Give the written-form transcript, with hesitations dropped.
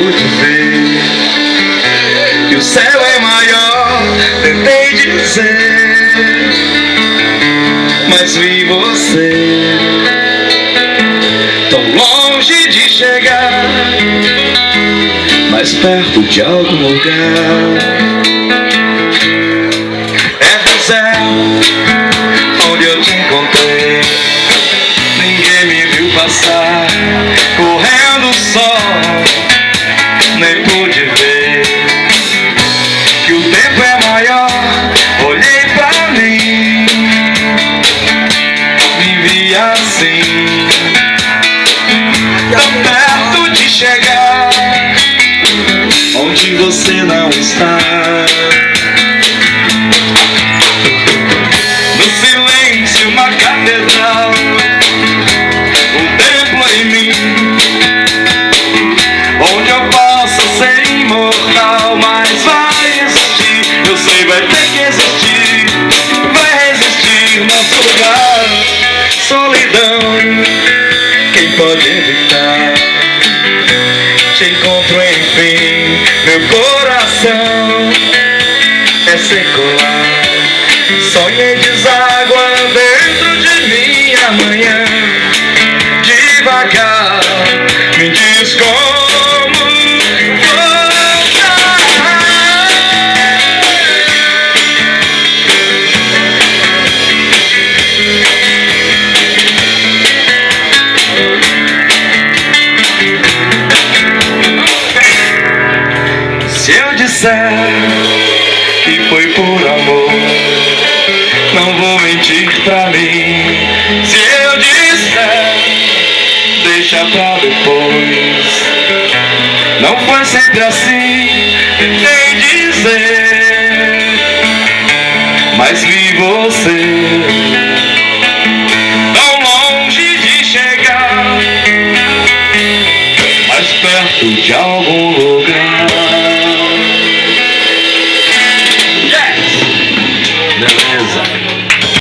pude ver que o céu é maior, tentei dizer, mas vi você tão longe de chegar, mais perto de algum lugar. É do céu onde eu te encontrei, ninguém me viu passar, correndo o sol, nem pude ver que o tempo é maior. Olhei pra mim, vivi assim, tão perto de chegar onde você não está. No silêncio, uma catedral, um templo em mim, onde eu posso ser imortal, mas vai existir, eu sei, vai ter que existir, vai resistir nosso lugar. Solidão, quem pode evitar? Te encontro enfim, meu coração é secular. Sonhei deságua dentro de mim amanhã, devagar, me diz como voltar. Se eu disser que foi por amor, não vou mentir pra mim. Se eu disser, deixa pra depois, não foi sempre assim, tentei dizer, mas vi você tão longe de chegar, mais perto de